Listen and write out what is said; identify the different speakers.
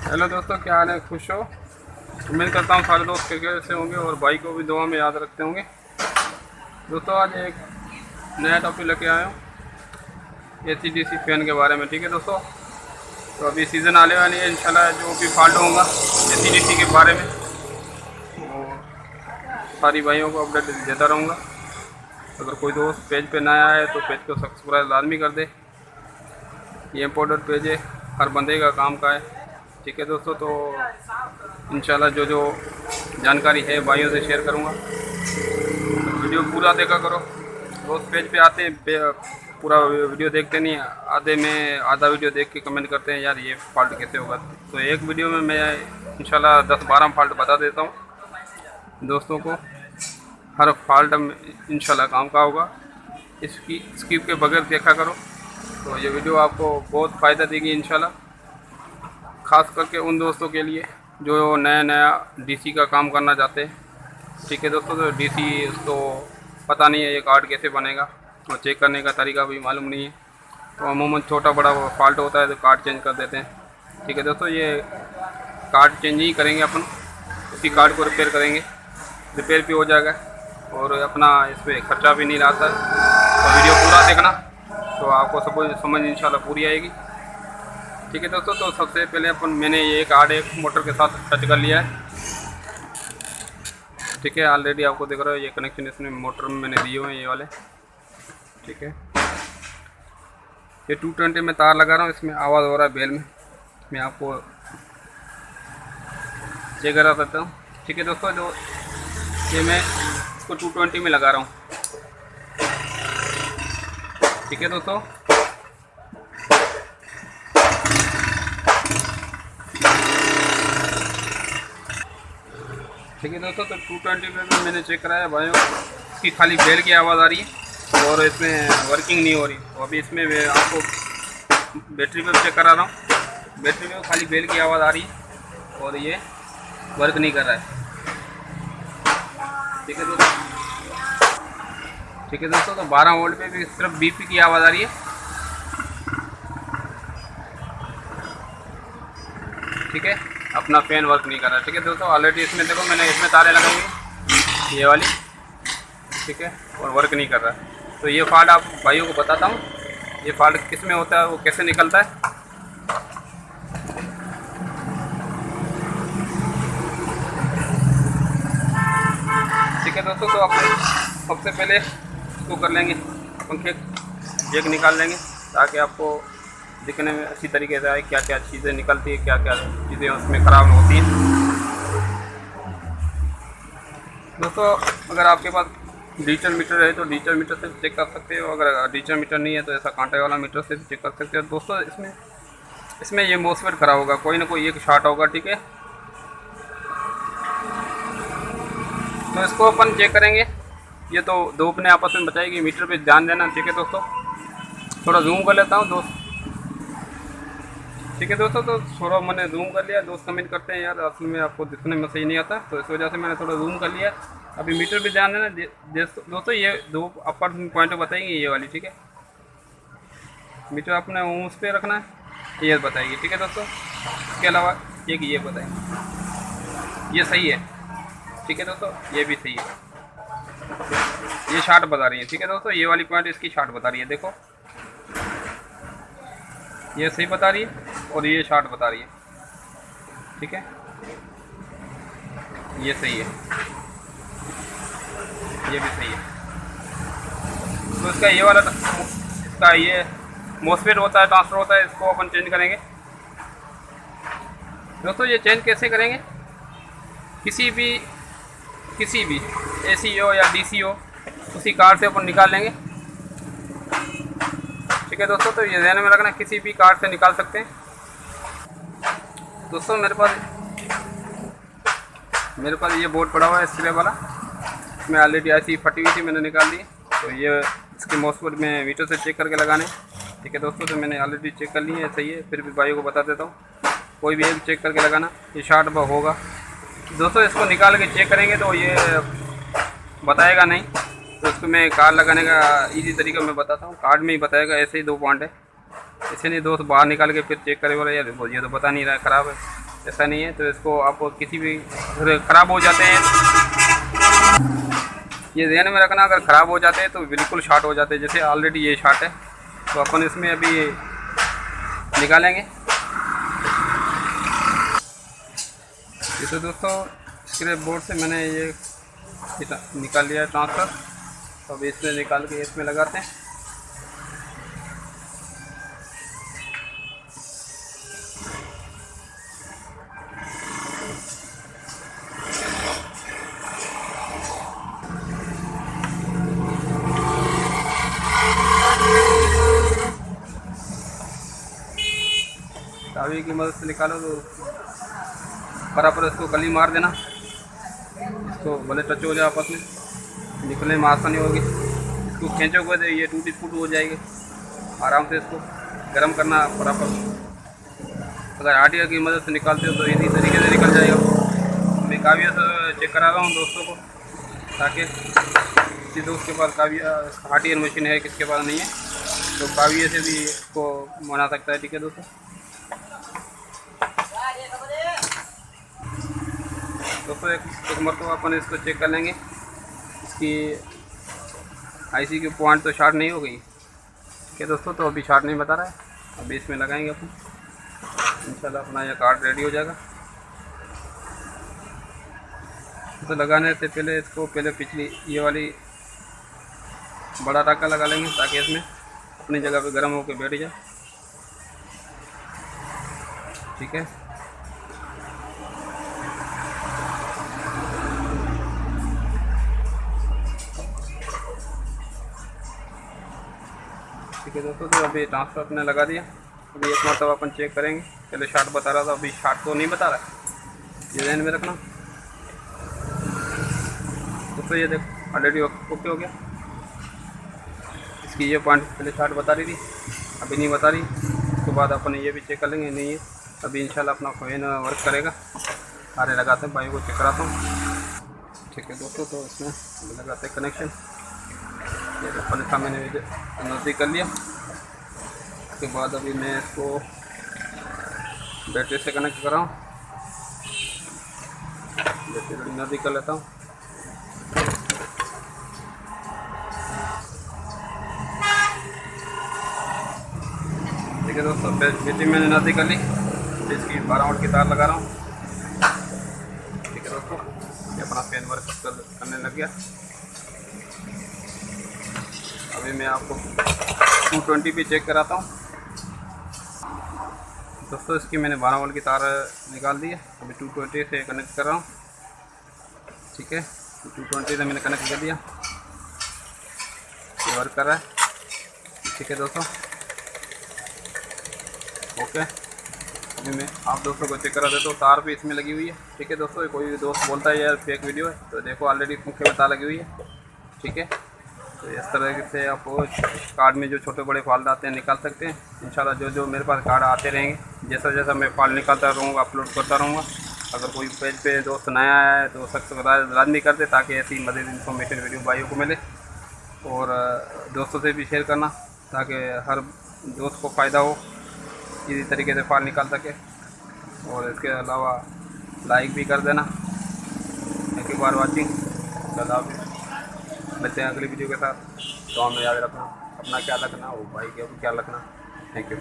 Speaker 1: Hello दोस्तों, क्या हाल है? खुश हो? उम्मीद करता हूँ सारे दोस्त क्रिकेट से होंगे और भाई को भी दुआ में याद रखते होंगे। दोस्तों, आज एक नया टॉपिक लेके आया हूँ AC/DC फैन के बारे में। ठीक है दोस्तों, तो अभी सीज़न आने वाली है, इंशाल्लाह जो भी फॉल्ट होगा AC/DC के बारे में वो सारी भाइयों को अपडेट देता रहूँगा। अगर कोई दोस्त पेज पे नया है तो पेज को सब्सक्राइब लाजमी कर दे। ये इम्पोर्टेंट पेज है, हर बंदे का काम का है। ठीक है दोस्तों, तो इंशाल्लाह जो जो जानकारी है भाइयों से शेयर करूँगा। तो वीडियो पूरा देखा करो। दोस्त पेज पे आते हैं, पूरा वीडियो देखते नहीं, आधे में आधा वीडियो देख के कमेंट करते हैं यार ये फॉल्ट कैसे होगा। तो एक वीडियो में मैं इंशाल्लाह 10-12 फॉल्ट बता देता हूँ दोस्तों को। हर फॉल्ट इंशाल्लाह काम का होगा। इसकी स्किप के बगैर देखा करो, तो ये वीडियो आपको बहुत फ़ायदा देगी इंशाल्लाह। ख़ास करके उन दोस्तों के लिए जो नया नया DC का काम करना चाहते हैं। ठीक है दोस्तों, तो DC उसको पता नहीं है ये कार्ड कैसे बनेगा और चेक करने का तरीका भी मालूम नहीं है, तो अमूमन छोटा बड़ा फॉल्ट होता है तो कार्ड चेंज कर देते हैं। ठीक है दोस्तों, ये कार्ड चेंज ही करेंगे अपन, उसी कार्ड को रिपेयर करेंगे, रिपेयर भी हो जाएगा और अपना इस पर खर्चा भी नहीं आता है। तो वीडियो पूरा देखना तो आपको सब समझ इंशाल्लाह पूरी आएगी। ठीक है दोस्तों, तो सबसे पहले मैंने ये कार्ड एक मोटर के साथ टच कर लिया है। ठीक है, ऑलरेडी आपको दिख रहा है ये कनेक्शन इसमें मोटर में मैंने दिए हुए हैं ये वाले। ठीक है, ये 220 में तार लगा रहा हूँ, इसमें आवाज़ हो रहा है बेल में, मैं आपको चेक करा सकता हूँ। ठीक है दोस्तों, जो ये मैं इसको 220 में लगा रहा हूँ। ठीक है दोस्तों, ठीक है दोस्तों, तो 220 पे भी मैंने चेक कराया भाइयों, इसकी खाली बेल की आवाज़ आ रही है और इसमें वर्किंग नहीं हो रही। तो अभी इसमें मैं आपको बैटरी पे चेक करा रहा हूँ। बैटरी में खाली बेल की आवाज़ आ रही है और ये वर्क नहीं कर रहा है। ठीक है दोस्तों, ठीक है दोस्तों, तो 12 वोल्ट पे भी सिर्फ BP की आवाज़ आ रही है। ठीक है, अपना फैन वर्क नहीं कर रहा है। ठीक है दोस्तों, ऑलरेडी इसमें देखो मैंने इसमें तारें लगाई हुई ये वाली। ठीक है, और वर्क नहीं कर रहा है। तो ये फॉल्ट आप भाइयों को बताता हूँ, ये फॉल्ट किस में होता है, वो कैसे निकलता है। ठीक है दोस्तों, तो अपन सबसे पहले इसको कर लेंगे, पंखे जैक निकाल लेंगे ताकि आपको दिखने में अच्छी तरीके से आए क्या क्या चीज़ें निकलती है, क्या क्या चीज़ें उसमें ख़राब होती हैं। दोस्तों, अगर आपके पास डिजिटल मीटर है तो डिजिटल मीटर से चेक कर सकते हो, अगर डिजिटल मीटर नहीं है तो ऐसा कांटे वाला मीटर से भी चेक कर सकते हो। दोस्तों, इसमें ये मोसफेट खराब होगा, कोई ना कोई एक शॉर्ट होगा। ठीक है, तो इसको अपन चेक करेंगे। ये तो दो अपने आपस में बताएगी, मीटर पे ध्यान देना। ठीक है दोस्तों, थोड़ा जूम कर लेता हूँ दोस्त। ठीक है दोस्तों, तो थोड़ा मैंने जूम कर लिया। दोस्त कमेंट करते हैं यार असल में आपको दिखने में सही नहीं आता, तो इस वजह से मैंने थोड़ा जूम कर लिया। अभी मीटर पे ध्यान देना दोस्तों, ये दो अपर पॉइंट बताएंगे ये वाली। ठीक है, मीटर अपने उस पर रखना है, ये बताएगी। ठीक है दोस्तों, इसके अलावा एक ये बताएंगे, ये सही है। ठीक है दोस्तों, ये भी सही है, ये शॉर्ट बता रही है। ठीक है दोस्तों, ये वाली पॉइंट इसकी शॉर्ट बता रही है, देखो ये सही बता रही है और ये शॉर्ट बता रही है। ठीक है, ये सही है, ये भी सही है। तो इसका ये वाला, इसका ये मोसफेट होता है, ट्रांसफर होता है, इसको अपन चेंज करेंगे। दोस्तों, ये चेंज कैसे करेंगे, किसी भी AC हो या DC हो, उसी कार से अपन निकाल लेंगे। ठीक है दोस्तों, तो ये ध्यान में रखना, किसी भी कार्ड से निकाल सकते हैं। दोस्तों, मेरे पास ये बोर्ड पड़ा हुआ है स्प्रे वाला, इसमें ऑलरेडी ऐसी फटी हुई थी, मैंने निकाल ली। तो ये इसके मोसफेट में मीटर से चेक करके लगाने। ठीक है दोस्तों, तो मैंने ऑलरेडी चेक कर ली है, सही है। फिर भी भाइयों को बता देता हूँ, कोई भी एक चेक करके लगाना, ये शॉर्ट होगा। दोस्तों, इसको निकाल के चेक करेंगे तो ये बताएगा नहीं, तो इसको मैं कार्ड लगाने का इजी तरीका मैं बताता हूँ। कार्ड में ही बताएगा, ऐसे ही 2 पॉइंट है, इसे नहीं दोस्त बाहर निकाल के फिर चेक करे बोला यार ये तो पता नहीं रहा ख़राब है। ऐसा नहीं है। तो इसको आप किसी भी ख़राब हो जाते हैं, ये ध्यान में रखना, अगर ख़राब हो जाते हैं तो बिल्कुल शॉर्ट हो जाते हैं। जैसे ऑलरेडी ये शॉर्ट है, तो अपन इसमें अभी निकालेंगे। तो दोस्तों स्क्रैप बोर्ड से मैंने ये निकाल लिया है ट्रांसफ़र। तो अभी इसमें निकाल के इसमें लगाते हैं। चाबी की मदद से निकालो तो बराबर इसको कली मार देना, इसको भले टच हो जाए आपस में, निकलने में आसानी होगी। इसको खींचोगे तो ये टूटी फूट हो जाएगी। आराम से इसको गर्म करना बराबर। अगर आटिया की मदद से निकालते हो तो इसी तरीके से निकल जाएगा। मैं काविया से चेक करा रहा हूँ दोस्तों को, ताकि किसी दोस्त के पास काविया आटियर मशीन है, किसके पास नहीं है, तो काविया से भी इसको बना सकता है। ठीक है दोस्तों, एक मरतबा अपन इसको चेक कर लेंगे। इसकी आईसी की पॉइंट तो शॉर्ट नहीं हो गई। ठीक है दोस्तों, तो अभी शॉर्ट नहीं बता रहा है। अभी इसमें लगाएंगे अपन, इंशाल्लाह अपना यह कार्ड रेडी हो जाएगा। तो लगाने से पहले इसको पिछली ये वाली बड़ा टाका लगा लेंगे, ताकि इसमें अपनी जगह पे गर्म होकर बैठ जाए। ठीक है, ठीक है दोस्तों। तो अभी ट्रांसफ़र अपने लगा दिया। अभी एक मरतबा अपन चेक करेंगे। पहले शॉर्ट बता रहा था, अभी शॉर्ट तो नहीं बता रहा है, ये ध्यान में रखना दोस्तों। ये देखो ऑलरेडी ओके हो गया। इसकी ये पॉइंट पहले शॉर्ट बता रही थी, अभी नहीं बता रही। उसके बाद अपन ये भी चेक कर लेंगे। नहीं है अभी इंशाल्लाह अपना फ़ैन वर्क करेगा। सारे लगाते हैं, बाइक को चेक कराता हूँ। ठीक है दोस्तों, तो इसमें लगाते हैं कनेक्शन। ये पंखा मैंने नज़दीक कर लिया। उसके बाद अभी मैं इसको बैटरी से कनेक्ट कर रहा हूँ। बैटरी नज़दीक कर लेता हूँ। ठीक है दोस्तों, बैटरी मैंने नज़दीक कर ली। इसकी 12 वोल्ट की तार लगा रहा हूँ। ठीक है दोस्तों, ये अपना फैन वर्क करने लग गया। अभी मैं आपको 220 पे चेक कराता हूँ दोस्तों। इसकी मैंने 12 वोल्ट की तार निकाल दी है। अभी 220 से कनेक्ट कर रहा हूँ। ठीक है, 220 से मैंने कनेक्ट कर दिया, ये वर्क कर रहा है। ठीक है दोस्तों, ओके। अभी मैं आप दोस्तों को चेक करा देता हूँ। तार भी इसमें लगी हुई है। ठीक है दोस्तों, कोई दोस्त बोलता है यार फेक वीडियो है, तो देखो ऑलरेडी पंखे में तार लगी हुई है। ठीक है, तो इस तरह से आप कार्ड में जो छोटे बड़े फॉल्ट आते हैं निकाल सकते हैं। इंशाल्लाह जो मेरे पास कार्ड आते रहेंगे, जैसा जैसा मैं फॉल्ट निकालता रहूँगा, अपलोड करता रहूँगा। अगर कोई पेज पे दोस्त नया है तो सख्त राज नहीं करते, ताकि ऐसी मज़ीद इन्फॉर्मेशन वीडियो भाइयों को मिले। और दोस्तों से भी शेयर करना, ताकि हर दोस्त को फ़ायदा हो, इसी तरीके से फॉल्ट निकाल सके। और इसके अलावा लाइक भी कर देना। Thank you for watching. मिलते हैं अगली वीडियो के साथ। तो हमें याद रखना, अपना ख्याल रखना, वो भाई का भी ख्याल रखना। Thank you.